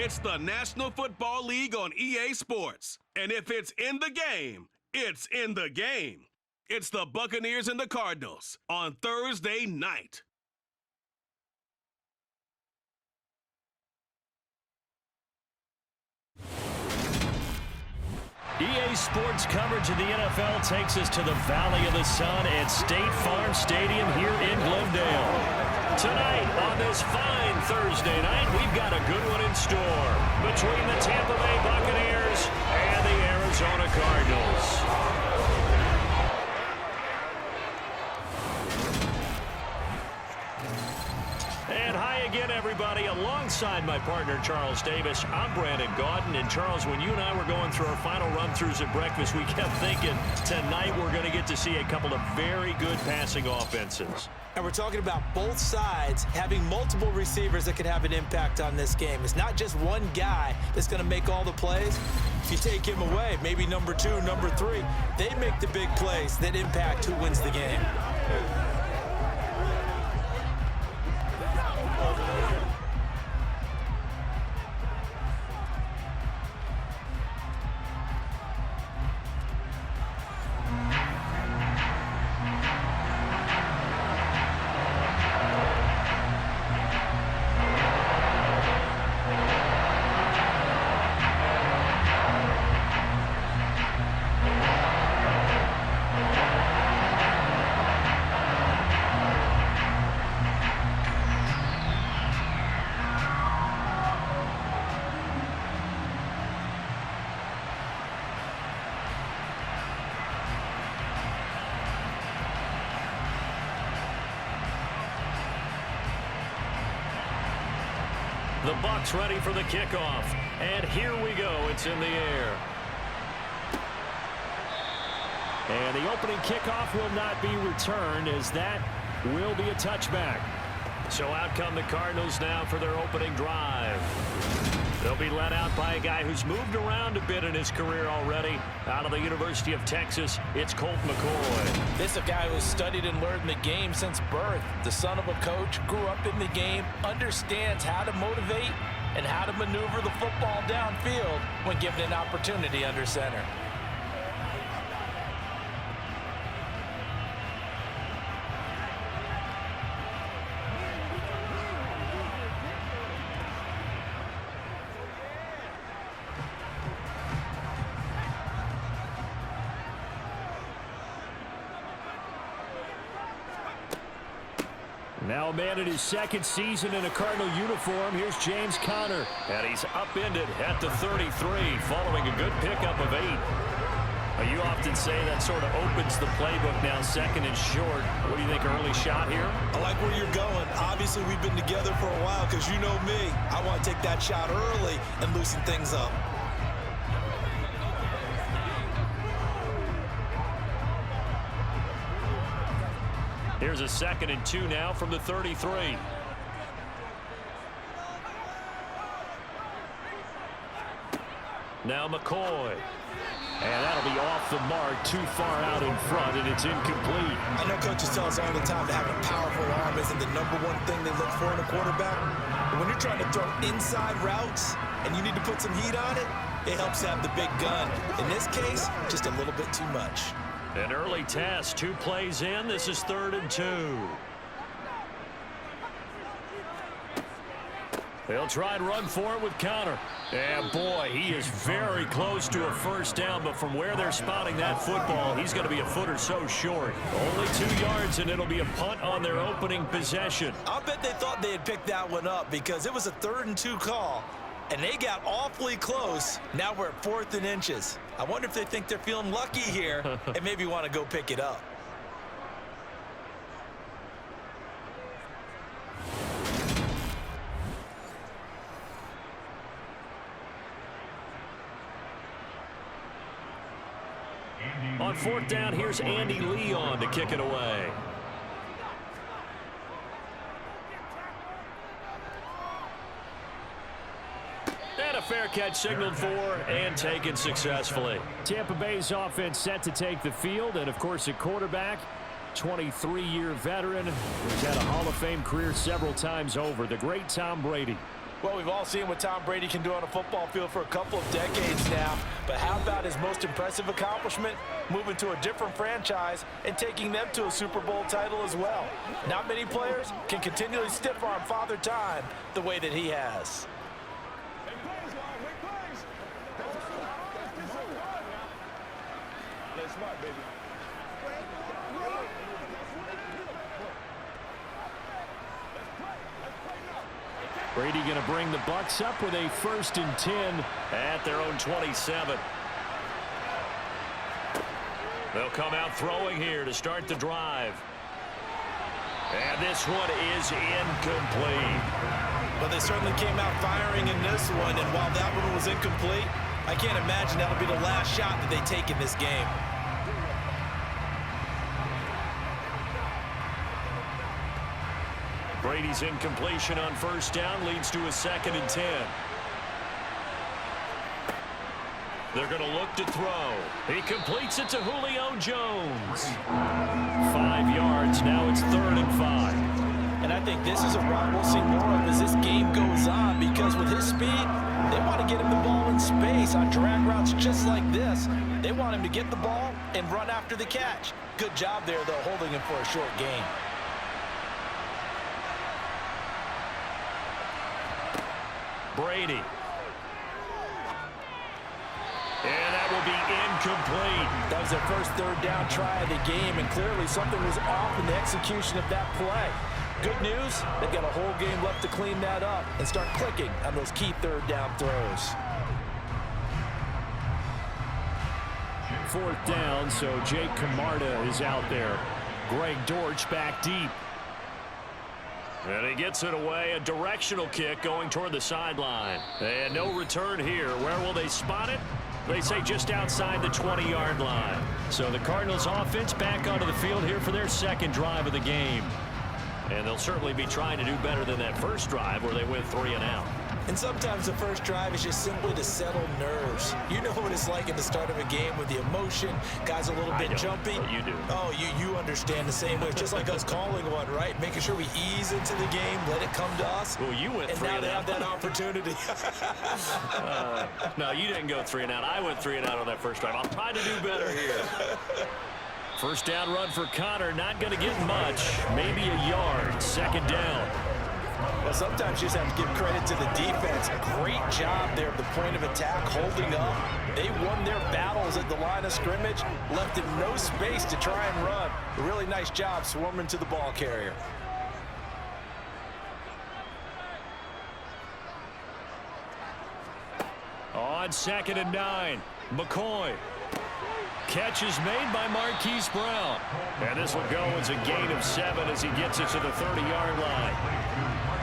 It's the National Football League on EA Sports. And if it's in the game, it's in the game. It's the Buccaneers and the Cardinals on Thursday night. EA Sports coverage of the NFL takes us to the Valley of the Sun at State Farm Stadium here in Glendale. Tonight, on this fine Thursday night, we've got a good one in store between the Tampa Bay Buccaneers and the Arizona Cardinals. And hi again, everybody. Alongside my partner, Charles Davis, I'm Brandon Gaudin. And Charles, when you and I were going through our final run-throughs at breakfast, we kept thinking tonight we're going to get to see a couple of very good passing offenses. And we're talking about both sides having multiple receivers that can have an impact on this game. It's not just one guy that's going to make all the plays. If you take him away, maybe number 2, number 3, they make the big plays that impact who wins the game. The Bucs ready for the kickoff. And here we go. It's in the air. And the opening kickoff will not be returned, as that will be a touchback. So out come the Cardinals now for their opening drive. They'll be led out by a guy who's moved around a bit in his career already. Out of the University of Texas, it's Colt McCoy. This is a guy who's studied and learned the game since birth. The son of a coach, grew up in the game, understands how to motivate and how to maneuver the football downfield when given an opportunity under center. Now a man in his second season in a Cardinal uniform. Here's James Conner. And he's upended at the 33 following a good pickup of 8. You often say that sort of opens the playbook now, second and short. What do you think, early shot here? I like where you're going. Obviously, we've been together for a while because you know me. I want to take that shot early and loosen things up. Here's a 2nd and 2 now from the 33. Now McCoy. And that'll be off the mark, too far out in front, and it's incomplete. I know coaches tell us all the time that having a powerful arm isn't the number one thing they look for in a quarterback. But when you're trying to throw inside routes and you need to put some heat on it, it helps to have the big gun. In this case, just a little bit too much. An early test, 2 plays in. This is 3rd and 2. They'll try and run for it with Conner. And boy, he is very close to a first down, but from where they're spotting that football, he's going to be a foot or so short. Only 2 yards, and it'll be a punt on their opening possession. I'll bet they thought they had picked that one up because it was a 3rd and 2 call. And they got awfully close. Now we're at 4th and inches. I wonder if they think they're feeling lucky here and maybe want to go pick it up. On 4th down, here's Andy Leon to kick it away. And a fair catch signaled for and taken successfully. Tampa Bay's offense set to take the field, and of course at quarterback, 23-year veteran who's had a Hall of Fame career several times over, the great Tom Brady. Well, we've all seen what Tom Brady can do on a football field for a couple of decades now. But how about his most impressive accomplishment? Moving to a different franchise and taking them to a Super Bowl title as well. Not many players can continually stiff-arm Father Time the way that he has. Brady going to bring the Bucs up with a 1st and 10 at their own 27. They'll come out throwing here to start the drive. And this one is incomplete. Well, they certainly came out firing in this one, and while that one was incomplete, I can't imagine that'll be the last shot that they take in this game. Brady's incompletion on 1st down leads to a 2nd and 10. They're going to look to throw. He completes it to Julio Jones. 5 yards. Now it's 3rd and 5. And I think this is a route we'll see more of as this game goes on, because with his speed, they want to get him the ball in space on drag routes just like this. They want him to get the ball and run after the catch. Good job there, though, holding him for a short gain. Brady. And that will be incomplete. That was their first 3rd down try of the game, and clearly something was off in the execution of that play. Good news, they've got a whole game left to clean that up and start clicking on those key 3rd down throws. 4th down, so Jake Camarda is out there. Greg Dortch back deep. And he gets it away, a directional kick going toward the sideline. And no return here. Where will they spot it? They say just outside the 20-yard line. So the Cardinals offense back onto the field here for their 2nd drive of the game. And they'll certainly be trying to do better than that first drive where they went 3 and out. And sometimes the first drive is just simply to settle nerves. You know what it's like at the start of a game with the emotion, guys a little bit jumpy. But you do. Oh, you understand the same way. It's just like us calling one, right? Making sure we ease into the game, let it come to us. Well, you went 3 and out. And now they have that opportunity. No, you didn't go 3 and out. I went 3 and out on that first drive. I'll try to do better here. 1st down run for Connor, not going to get much. Maybe a yard. 2nd down. Well, sometimes you just have to give credit to the defense. Great job there at the point of attack, holding up. They won their battles at the line of scrimmage, left him no space to try and run. A really nice job swarming to the ball carrier. On 2nd and 9, McCoy. Catch is made by Marquise Brown. And this will go as a gain of 7 as he gets it to the 30-yard line.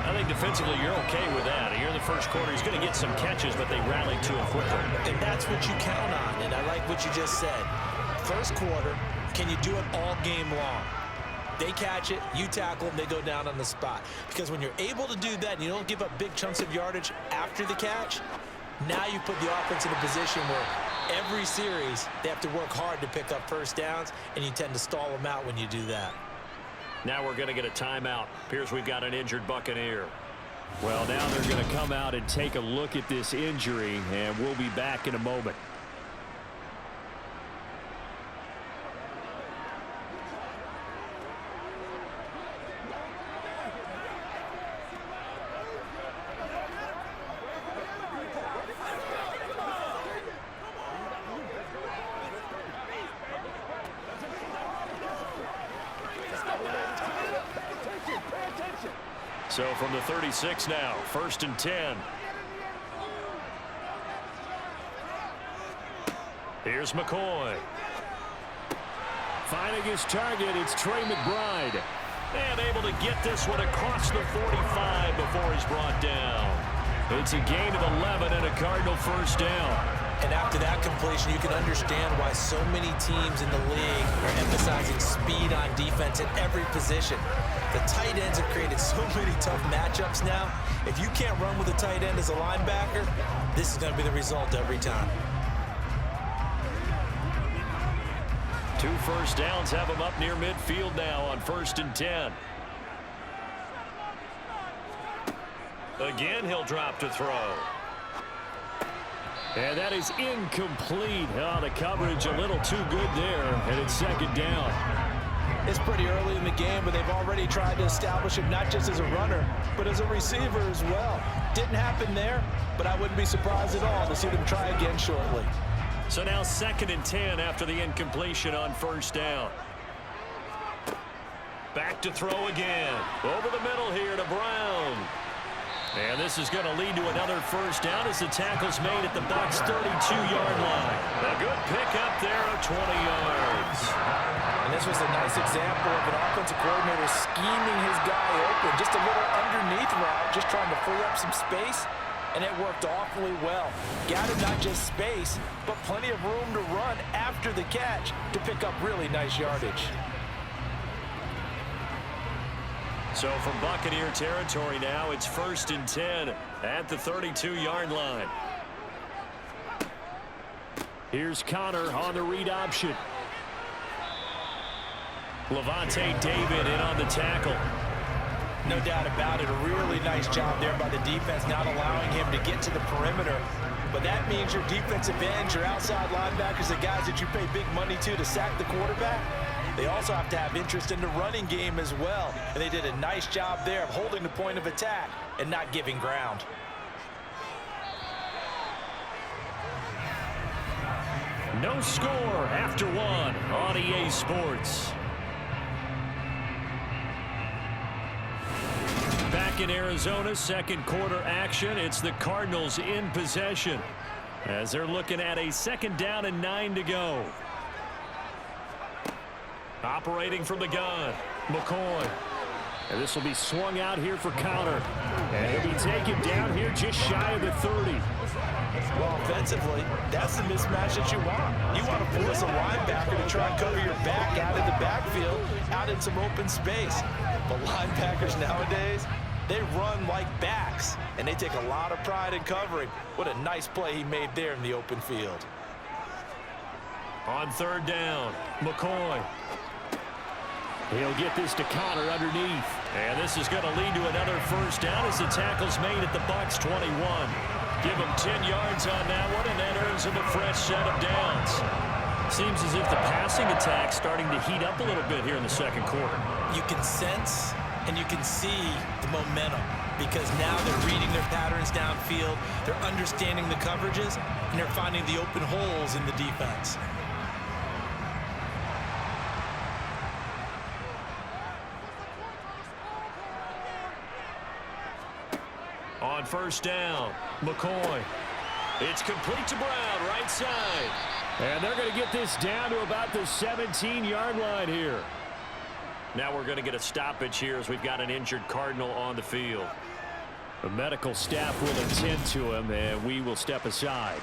I think defensively you're okay with that. Here in the first quarter, he's going to get some catches, but they rally to him quickly. And that's what you count on, and I like what you just said. First quarter, can you do it all game long? They catch it, you tackle them, they go down on the spot. Because when you're able to do that and you don't give up big chunks of yardage after the catch, now you put the offense in a position where every series they have to work hard to pick up 1st downs, and you tend to stall them out when you do that. Now we're going to get a timeout. Appears we've got an injured Buccaneer. Well, now they're going to come out and take a look at this injury, and we'll be back in a moment. So from the 36 now, 1st and 10. Here's McCoy. Finding his target, it's Trey McBride. And able to get this one across the 45 before he's brought down. It's a gain of 11 and a Cardinal 1st down. And after that completion, you can understand why so many teams in the league are emphasizing speed on defense at every position. The tight ends have created so many tough matchups now. If you can't run with a tight end as a linebacker, this is going to be the result every time. 2 1st downs have him up near midfield now on 1st and 10. Again, he'll drop to throw. And that is incomplete. Oh, the coverage a little too good there, and it's second down. It's pretty early in the game, but they've already tried to establish him not just as a runner, but as a receiver as well. Didn't happen there, but I wouldn't be surprised at all to see them try again shortly. So now 2nd and 10 after the incompletion on first down. Back to throw again. Over the middle here to Brown. And this is going to lead to another first down as the tackle's made at the Bucs' 32-yard line. A good pickup there of 20 yards. And this was a nice example of an offensive coordinator scheming his guy open. Just a little underneath route, just trying to free up some space. And it worked awfully well. Gathered not just space, but plenty of room to run after the catch to pick up really nice yardage. So from Buccaneer territory now, it's 1st and 10 at the 32-yard line. Here's Connor on the read option. Levante David in on the tackle. No doubt about it, a really nice job there by the defense, not allowing him to get to the perimeter. But that means your defensive ends, your outside linebackers, the guys that you pay big money to sack the quarterback, they also have to have interest in the running game as well. And they did a nice job there of holding the point of attack and not giving ground. No score after one on EA Sports. Back in Arizona, second quarter action. It's the Cardinals in possession as they're looking at a 2nd down and 9 to go. Operating from the gun, McCoy. And this will be swung out here for Connor. And he'll be taken down here just shy of the 30. Well, offensively, that's the mismatch that you want. You want to force a linebacker to try and cover your back out of the backfield, out in some open space. But linebackers nowadays, they run like backs, and they take a lot of pride in covering. What a nice play he made there in the open field. On 3rd down, McCoy. He'll get this to Connor underneath. And this is going to lead to another first down as the tackle's made at the Bucs' 21. Give him 10 yards on that one, and that earns him a fresh set of downs. Seems as if the passing attack's starting to heat up a little bit here in the second quarter. You can sense and you can see the momentum because now they're reading their patterns downfield, they're understanding the coverages, and they're finding the open holes in the defense. On first down, McCoy. It's complete to Brown, right side. And they're going to get this down to about the 17-yard line here. Now we're going to get a stoppage here as we've got an injured Cardinal on the field. The medical staff will attend to him, and we will step aside.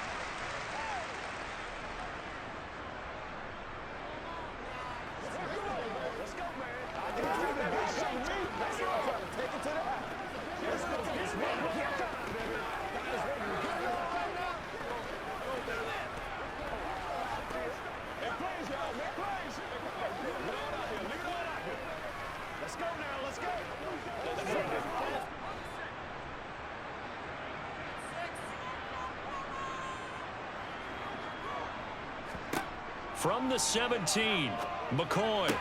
From the 17, McCoy.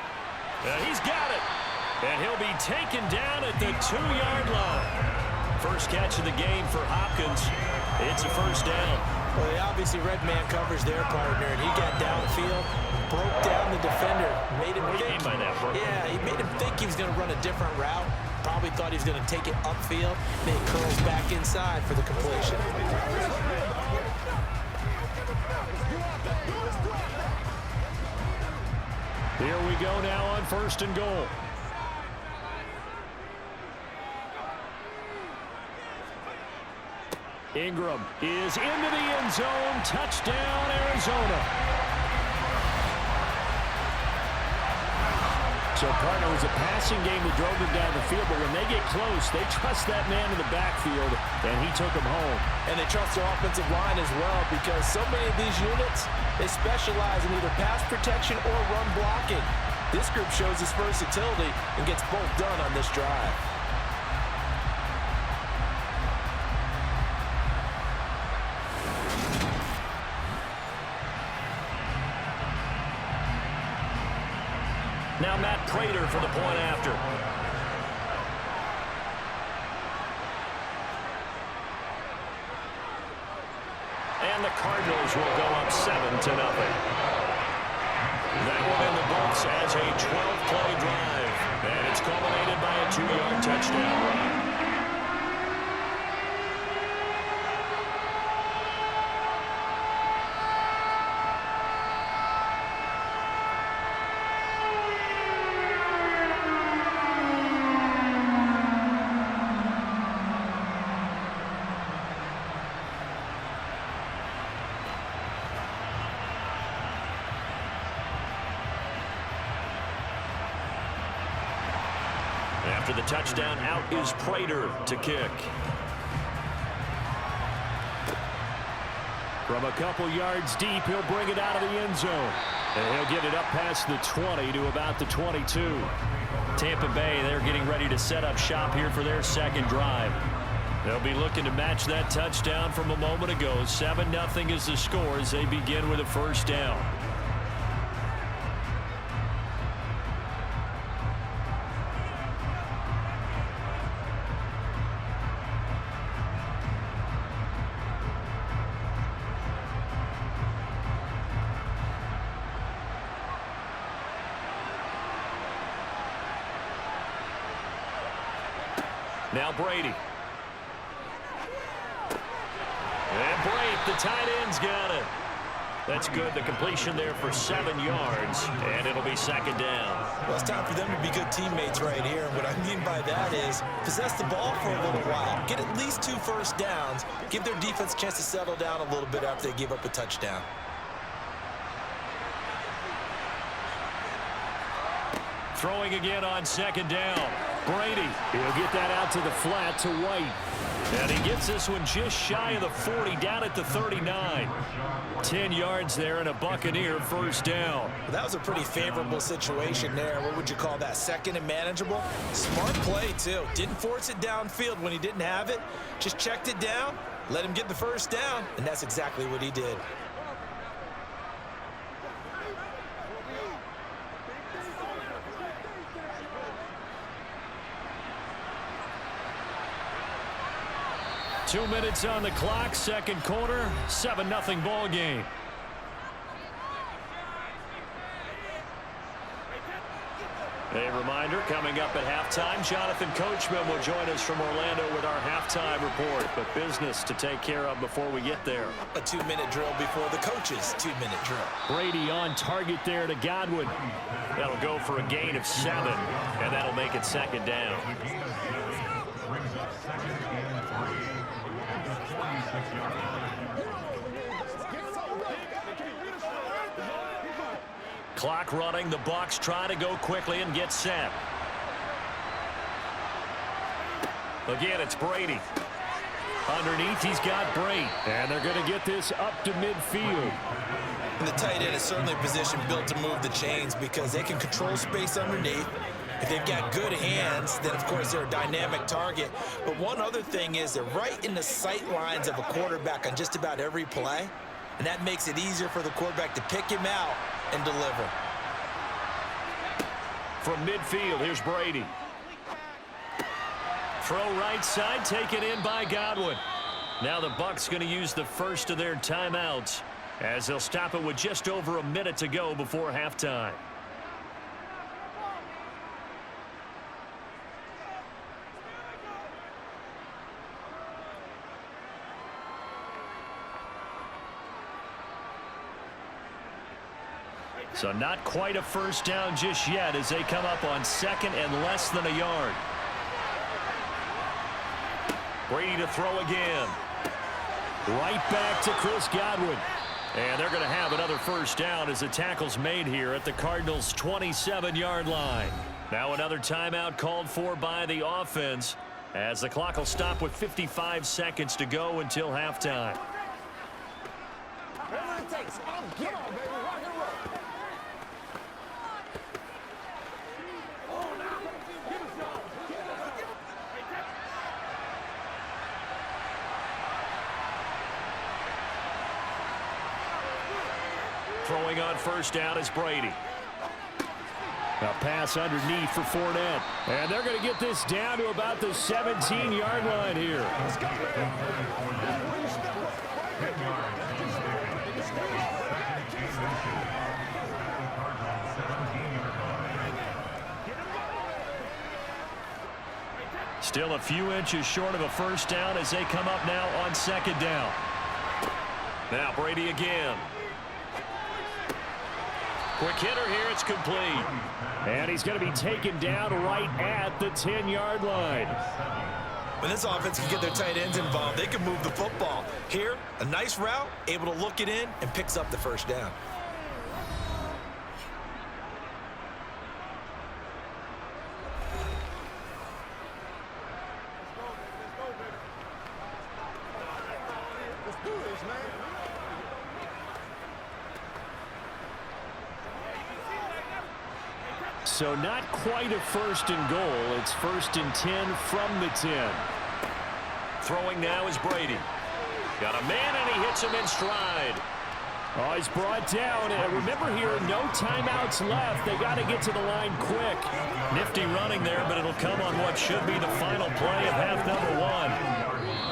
He's got it. And he'll be taken down at the 2-yard line. First catch of the game for Hopkins. It's a first down. Well, they obviously red man covers their partner, and he got downfield, broke down the defender, made him think. By that, yeah, he made him think he was going to run a different route. Probably thought he was going to take it upfield. Then he curls back inside for the completion. Here we go now on 1st and goal. Ingram is into the end zone. Touchdown, Arizona. So, partner, it was a passing game that drove them down the field, but when they get close, they trust that man in the backfield, and he took them home. And they trust their offensive line as well because so many of these units, they specialize in either pass protection or run blocking. This group shows its versatility and gets both done on this drive. Now Matt Prater for the point after. And the Cardinals will go up 7-0. That one in the books as a 12-play drive. And it's culminated by a 2-yard touchdown run. After the touchdown, out is Prater to kick. From a couple yards deep, he'll bring it out of the end zone. And he'll get it up past the 20 to about the 22. Tampa Bay, they're getting ready to set up shop here for their second drive. They'll be looking to match that touchdown from a moment ago. 7-0 is the score as they begin with a first down. Now Brady. And Brate, the tight end's got it. That's good. The completion there for 7 yards, and it'll be second down. Well, it's time for them to be good teammates right here. And what I mean by that is possess the ball for a little while. Get at least 2 first downs. Give their defense a chance to settle down a little bit after they give up a touchdown. Throwing again on second down. Brady, he'll get that out to the flat to White. And he gets this one just shy of the 40, down at the 39. 10 yards there and a Buccaneer first down. Well, that was a pretty favorable situation there. What would you call that? Second and manageable? Smart play, too. Didn't force it downfield when he didn't have it. Just checked it down, let him get the first down, and that's exactly what he did. Two minutes on the clock, second quarter, 7-0 ball game. A reminder, coming up at halftime, Jonathan Coachman will join us from Orlando with our halftime report. But business to take care of before we get there. A 2-minute drill before the coach's 2-minute drill. Brady on target there to Godwin. That'll go for a gain of 7, and that'll make it second down. Clock running. The Bucs try to go quickly and get set. Again, it's Brady. Underneath, he's got Brate. And they're going to get this up to midfield. And the tight end is certainly a position built to move the chains because they can control space underneath. If they've got good hands, then, of course, they're a dynamic target. But one other thing is they're right in the sight lines of a quarterback on just about every play. And that makes it easier for the quarterback to pick him out and deliver. From midfield, here's Brady. Throw right side, taken in by Godwin. Now the Bucs going to use the first of their timeouts as they'll stop it with just over a minute to go before halftime. So not quite a first down just yet as they come up on second and less than a yard. Brady to throw again. Right back to Chris Godwin. And they're going to have another first down as the tackle's made here at the Cardinals' 27-yard line. Now another timeout called for by the offense as the clock will stop with 55 seconds to go until halftime. Whatever it takes. Come on, baby. Rock and roll. Throwing on first down is Brady. A pass underneath for Fournette. And they're going to get this down to about the 17-yard line here. Still a few inches short of a first down as they come up now on second down. Now Brady again. Quick hitter here, it's complete. And he's going to be taken down right at the 10-yard line. When this offense can get their tight ends involved, they can move the football. Here, a nice route, able to look it in, and picks up the first down. Let's do this, man. So not quite a first and goal. It's first and 10 from the 10. Throwing now is Brady. Got a man, and he hits him in stride. Oh, he's brought down. And remember here, no timeouts left. They got to get to the line quick. Nifty running there, but it'll come on what should be the final play of half number 1.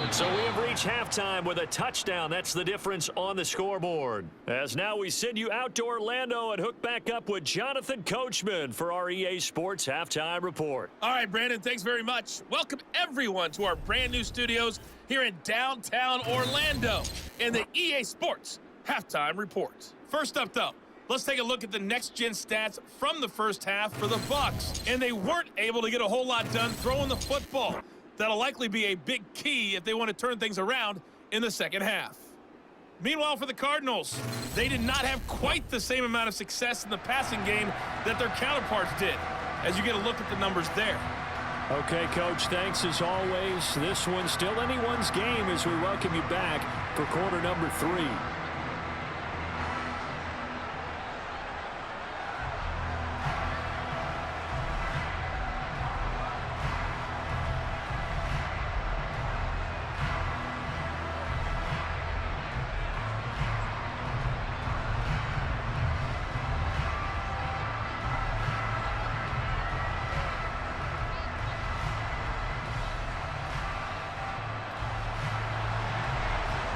So we have reached halftime with a touchdown. That's the difference on the scoreboard. As now we send you out to Orlando and hook back up with Jonathan Coachman for our EA Sports Halftime Report. All right, Brandon, thanks very much. Welcome everyone to our brand new studios here in downtown Orlando in the EA Sports Halftime Report. First up, though, let's take a look at the next-gen stats from the first half for the Bucs. And they weren't able to get a whole lot done throwing the football. That'll likely be a big key if they want to turn things around in the second half. Meanwhile, for the Cardinals, they did not have quite the same amount of success in the passing game that their counterparts did, as you get a look at the numbers there. Okay, Coach, thanks as always. This one's still anyone's game as we welcome you back for quarter number 3.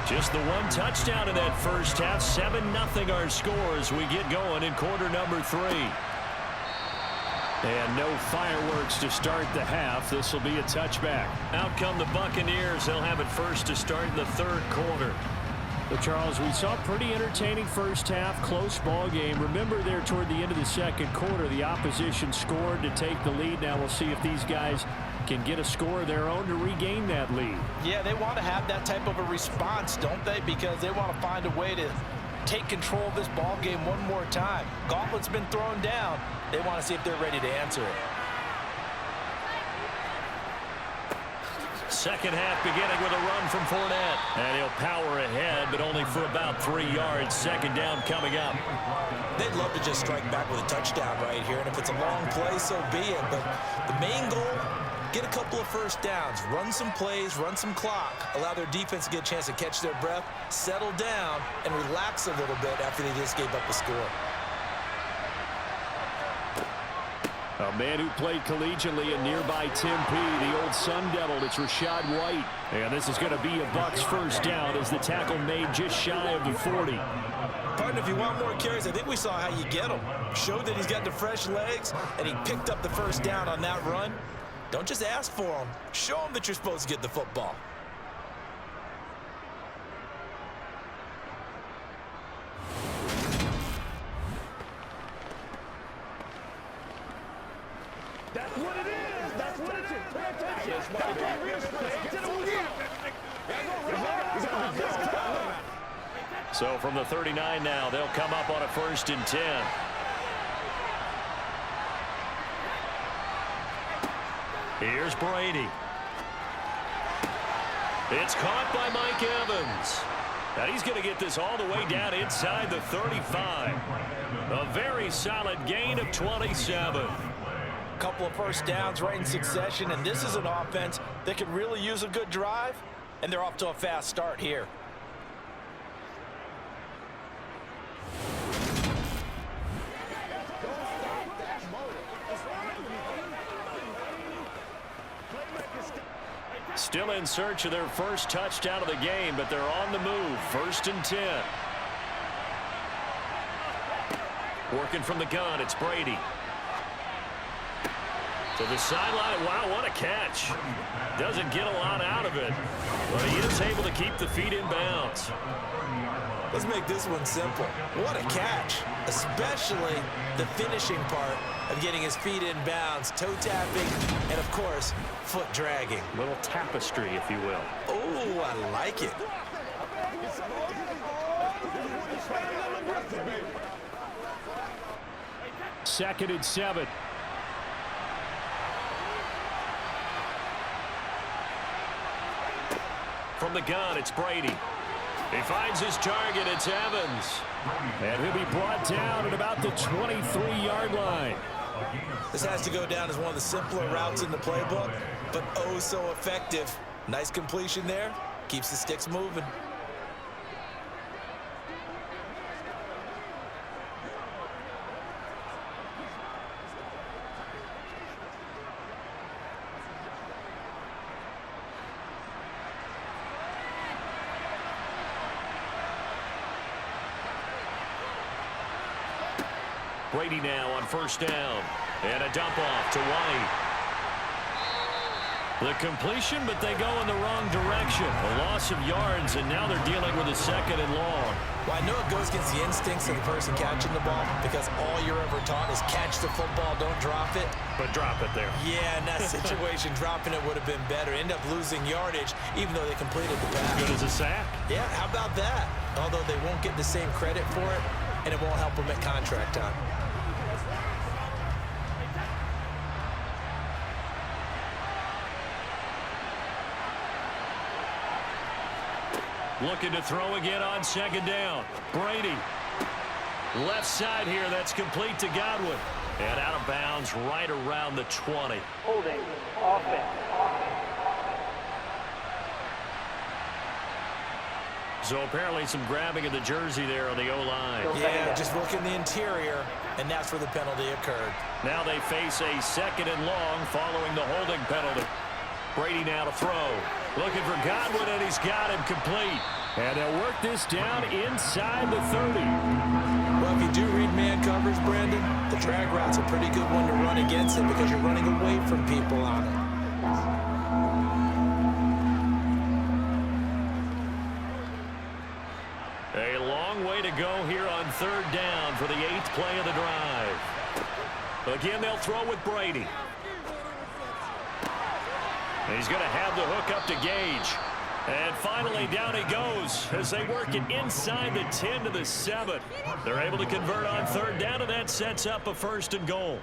Just the one touchdown in that first half. 7-0 our score as we get going in quarter number 3. And no fireworks to start the half. This will be a touchback. Out come the Buccaneers. They'll have it first to start in the third quarter. So, Charles, we saw a pretty entertaining first half, close ball game. Remember there toward the end of the second quarter, the opposition scored to take the lead. Now we'll see if these guys can get a score of their own to regain that lead. Yeah, they want to have that type of a response, don't they? Because they want to find a way to take control of this ball game one more time. Gauntlet's been thrown down. They want to see if they're ready to answer it. Second half beginning with a run from Fournette. And he'll power ahead, but only for about 3 yards. Second down coming up. They'd love to just strike back with a touchdown right here. And if it's a long play, so be it. But the main goal, get a couple of first downs, run some plays, run some clock, allow their defense to get a chance to catch their breath, settle down, and relax a little bit after they just gave up the score. A man who played collegiately in nearby Tempe, the old Sun Devil, it's Rachaad White. And this is going to be a Bucs first down as the tackle made just shy of the 40. Partner, if you want more carries, I think we saw how you get them. Showed that he's got the fresh legs, and he picked up the first down on that run. Don't just ask for them. Show them that you're supposed to get the football. That's what it is. That's what it is. Pay attention. So from the 39 now, they'll come up on a first and 10. Here's Brady. It's caught by Mike Evans. And he's going to get this all the way down inside the 35. A very solid gain of 27. Couple of first downs right in succession, and this is an offense that could really use a good drive, and they're off to a fast start here. Still in search of their first touchdown of the game, but they're on the move. 1st and 10. Working from the gun, it's Brady. To the sideline. Wow, what a catch. Doesn't get a lot out of it, but he is able to keep the feet in bounds. Let's make this one simple. What a catch, especially the finishing part of getting his feet in bounds, toe tapping, and of course, foot dragging. Little tapestry, if you will. Oh, I like it. Second and 7. From the gun, it's Brady. He finds his target. It's Evans. And he'll be brought down at about the 23-yard line. This has to go down as one of the simpler routes in the playbook, but oh so effective. Nice completion there. Keeps the sticks moving. Brady now on 1st down. And a dump off to White. The completion, but they go in the wrong direction. A loss of yards, and now they're dealing with a 2nd and long. Well, I know it goes against the instincts of the person catching the ball because all you're ever taught is catch the football, don't drop it. But drop it there. Yeah, in that situation, dropping it would have been better. End up losing yardage, even though they completed the pass. Good as a sack. Yeah, how about that? Although they won't get the same credit for it, and it won't help them at contract time. Looking to throw again on 2nd down. Brady. Left side here. That's complete to Godwin. And out of bounds right around the 20. Holding. Offense. So apparently some grabbing of the jersey there on the O-line. Yeah, just look in the interior, and that's where the penalty occurred. Now they face a 2nd and long following the holding penalty. Brady now to throw. Looking for Godwin, and he's got him complete. And they'll work this down inside the 30. Well, if you do read man coverage, Brandon, the drag route's a pretty good one to run against it because you're running away from people on it. A long way to go here on 3rd down for the 8th play of the drive. Again, they'll throw with Brady. And he's going to have the hook up to Gage. And finally, down he goes as they work it inside the 10 to the 7. They're able to convert on 3rd down, and that sets up a 1st and goal.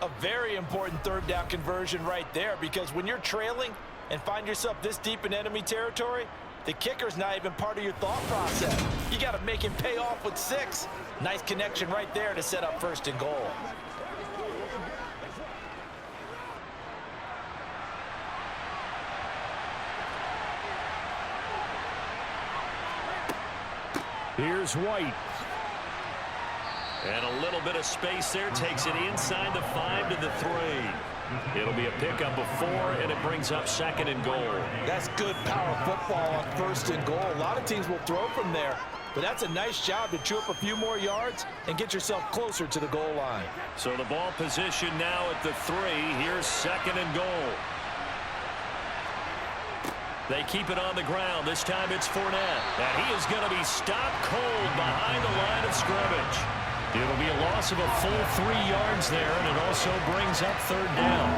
A very important 3rd down conversion right there because when you're trailing and find yourself this deep in enemy territory, the kicker's not even part of your thought process. You got to make him pay off with 6. Nice connection right there to set up 1st and goal. Here's White. And a little bit of space there. Takes it inside the 5 to the 3. It'll be a pickup of 4, and it brings up 2nd and goal. That's good power football on 1st and goal. A lot of teams will throw from there, but that's a nice job to chew up a few more yards and get yourself closer to the goal line. So the ball position now at the 3. Here's 2nd and goal. They keep it on the ground. This time it's Fournette. And he is going to be stopped cold behind the line of scrimmage. It'll be a loss of a full 3 yards there, and it also brings up 3rd down.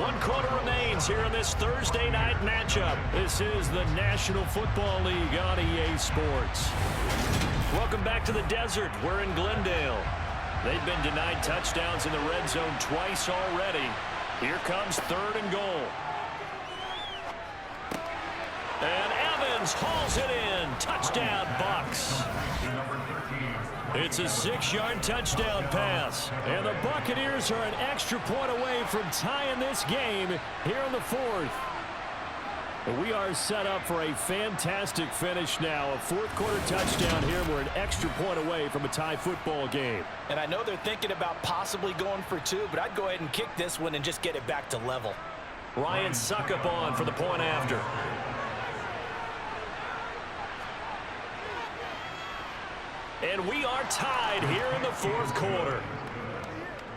1 quarter remains here in this Thursday night matchup. This is the National Football League on EA Sports. Welcome back to the desert. We're in Glendale. They've been denied touchdowns in the red zone twice already. Here comes 3rd and goal. And Evans hauls it in. Touchdown, Bucs. It's a 6-yard touchdown pass. And the Buccaneers are an extra point away from tying this game here in the 4th. We are set up for a fantastic finish now. A fourth-quarter touchdown here. We're an extra point away from a tie football game. And I know they're thinking about possibly going for two, but I'd go ahead and kick this one and just get it back to level. Ryan Suckup on for the point after. And we are tied here in the fourth quarter.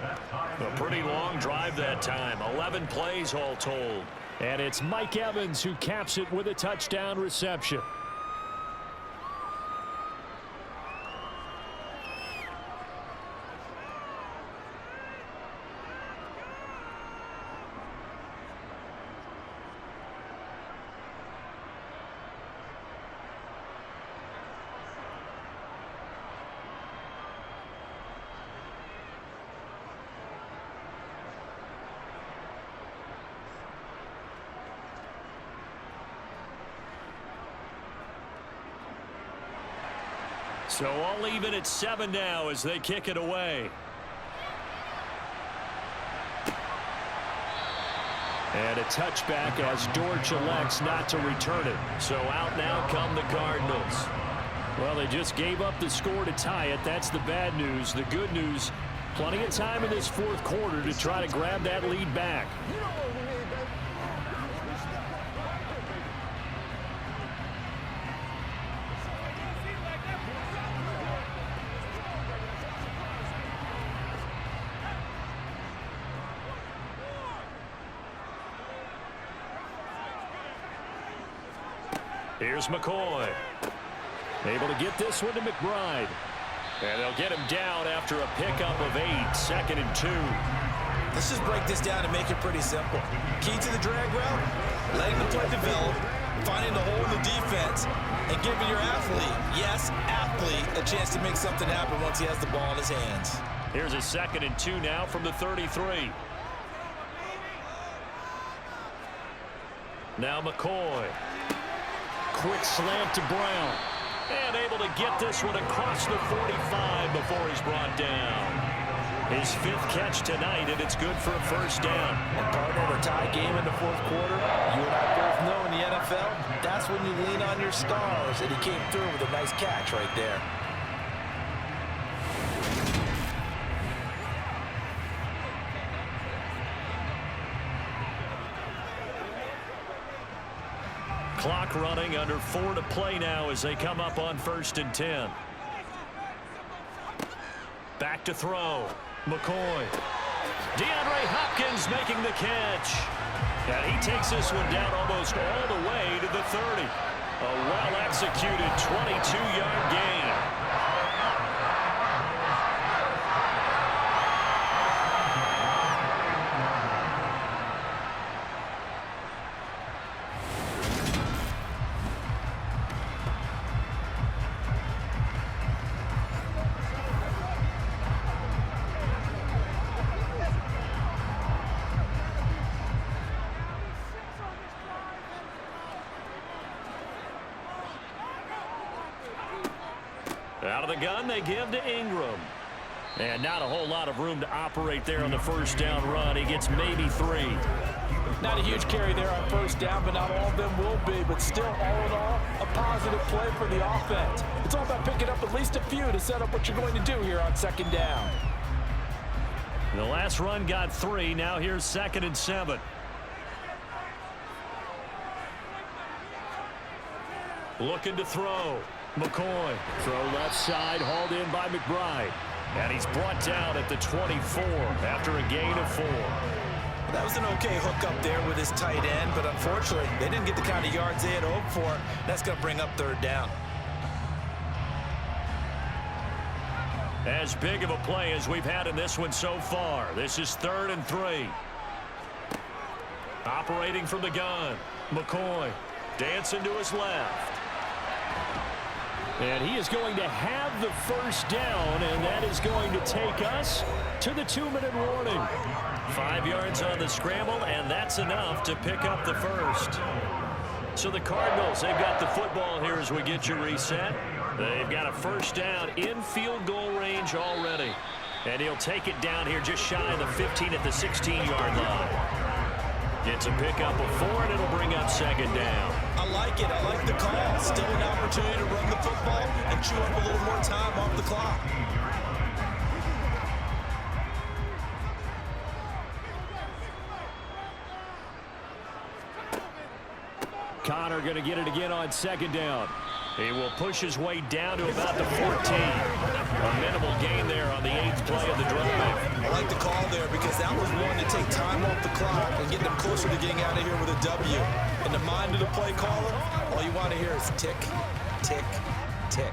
A pretty long drive that time. 11 plays all told. And it's Mike Evans who caps it with a touchdown reception. So all even at 7 now as they kick it away. And a touchback as Dortch elects not to return it. So out now come the Cardinals. Well, they just gave up the score to tie it. That's the bad news. The good news, plenty of time in this fourth quarter to try to grab that lead back. Here's McCoy. Able to get this one to McBride. And they'll get him down after a pickup of 8, 2nd and 2. Let's just break this down and make it pretty simple. Key to the drag route, letting the play develop, finding the hole in the defense, and giving your athlete, yes, athlete, a chance to make something happen once he has the ball in his hands. Here's a 2nd and 2 now from the 33. Now McCoy. Quick slant to Brown. And able to get this one across the 45 before he's brought down. His 5th catch tonight, and it's good for a first down. And partner, a tie game in the fourth quarter. You and I both know in the NFL, that's when you lean on your stars. And he came through with a nice catch right there. Clock running, under 4 to play now as they come up on 1st and 10. Back to throw. McCoy. DeAndre Hopkins making the catch. And he takes this one down almost all the way to the 30. A well-executed 22-yard gain. Out of the gun, they give to Ingram. And not a whole lot of room to operate there on the first down run. He gets maybe 3. Not a huge carry there on first down, but not all of them will be. But still, all in all, a positive play for the offense. It's all about picking up at least a few to set up what you're going to do here on 2nd down. The last run got 3. Now here's 2nd and 7. Looking to throw. McCoy. Throw left side, hauled in by McBride. And he's brought down at the 24 after a gain of 4. That was an okay hook up there with his tight end, but unfortunately, they didn't get the kind of yards they had hoped for. That's going to bring up 3rd down. As big of a play as we've had in this one so far. This is 3rd and 3. Operating from the gun. McCoy dancing to his left. And he is going to have the first down, and that is going to take us to the 2-minute warning. 5 yards on the scramble, and that's enough to pick up the first. So the Cardinals, they've got the football here as we get you reset. They've got a first down in field goal range already. And he'll take it down here just shy of the 15 at the 16-yard line. Gets a pickup of 4, and it'll bring up second down. I like it. I like the call. Still an opportunity to run the football and chew up a little more time off the clock. Connor going to get it again on second down. He will push his way down to about the 14. A minimal gain there on the 8th play of the drive. I like the call there because that was one to take time off the clock and get them closer to getting out of here with a W. In the mind of the play caller, all you want to hear is tick, tick, tick.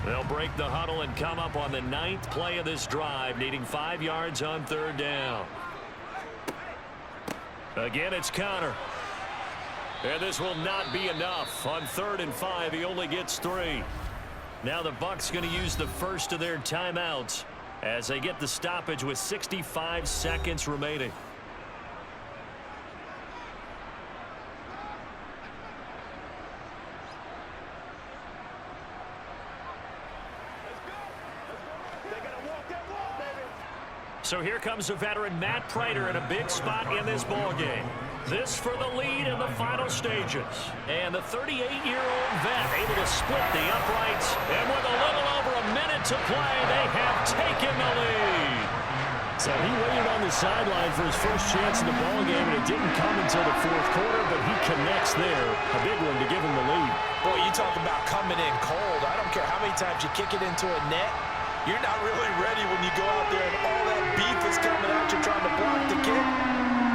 They'll break the huddle and come up on the 9th play of this drive, needing 5 yards on third down. Again, it's Connor. And this will not be enough. On 3rd and 5, he only gets 3. Now the Bucs going to use the first of their timeouts as they get the stoppage with 65 seconds remaining. So here comes the veteran Matt Prater in a big spot in this ball game. This for the lead in the final stages. And the 38-year-old vet able to split the uprights. And with a little over a minute to play, they have taken the lead. So he waited on the sideline for his first chance in the ball game, and it didn't come until the 4th quarter, but he connects there. A big one to give him the lead. Boy, you talk about coming in cold. I don't care how many times you kick it into a net. You're not really ready when you go out there and all that beef is coming out. You're trying to block the kick.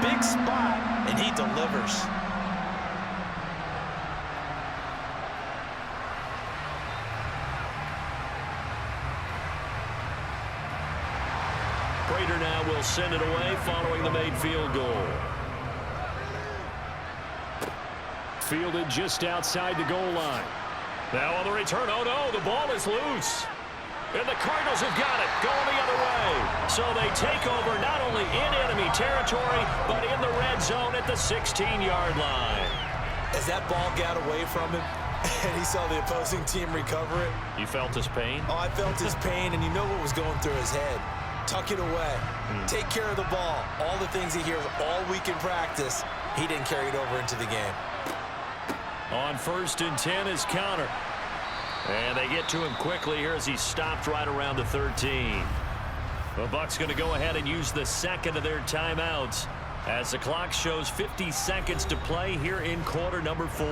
Big spot, and he delivers. Prater now will send it away following the made field goal. Fielded just outside the goal line. Now on the return, oh no, the ball is loose. And the Cardinals have got it, going the other way. So they take over not only in enemy territory, but in the red zone at the 16-yard line. As that ball got away from him, and he saw the opposing team recover it. You felt his pain? Oh, I felt his pain, and you know what was going through his head. Tuck it away. Take care of the ball. All the things he hears all week in practice, he didn't carry it over into the game. On 1st and 10 is Connor. And they get to him quickly here as he stopped right around the 13. The Bucs going to go ahead and use the second of their timeouts as the clock shows 50 seconds to play here in quarter number 4.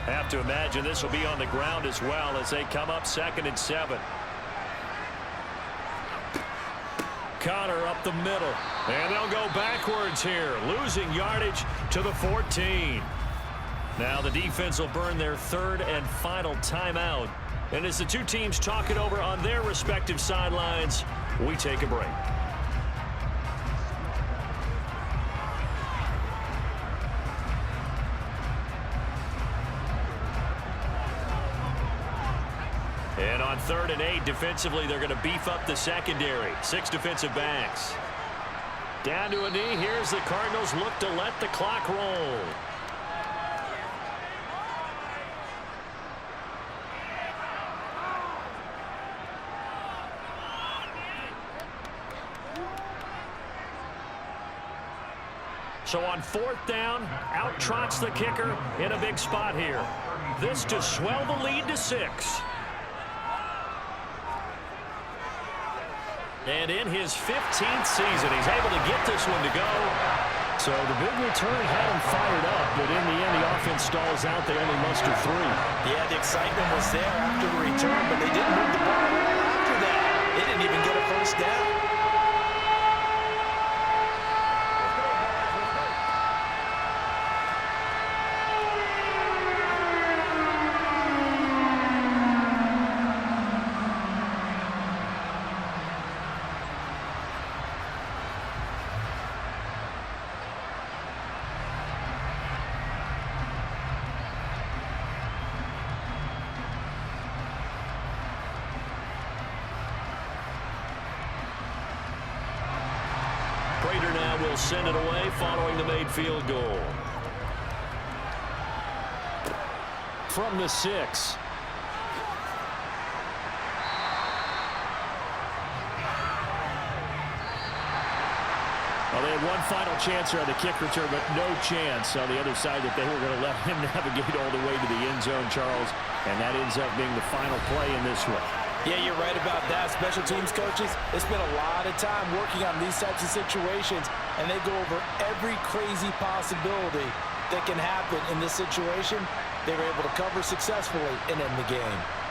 Have to imagine this will be on the ground as well as they come up 2nd and 7. Connor up the middle, and they'll go backwards here, losing yardage to the 14. Now the defense will burn their 3rd and final timeout. And as the two teams talk it over on their respective sidelines, we take a break. And on 3rd and 8, defensively, they're going to beef up the secondary. 6 defensive backs. Down to a knee. Here's the Cardinals look to let the clock roll. So on 4th down, out trots the kicker in a big spot here. This to swell the lead to 6. And in his 15th season, he's able to get this one to go. So the big return had him fired up, but in the end, the offense stalls out. They only muster 3. Yeah, the excitement was there after the return, but they didn't move the ball after that. They didn't even get a first down. Prater now will send it away following the made field goal. from the 6. Well, they had one final chance here on the kick return, but no chance on the other side that they were going to let him navigate all the way to the end zone, Charles. And that ends up being the final play in this one. Yeah, you're right about that. Special teams coaches, they spend a lot of time working on these types of situations, and they go over every crazy possibility that can happen in this situation. They were able to cover successfully and end the game.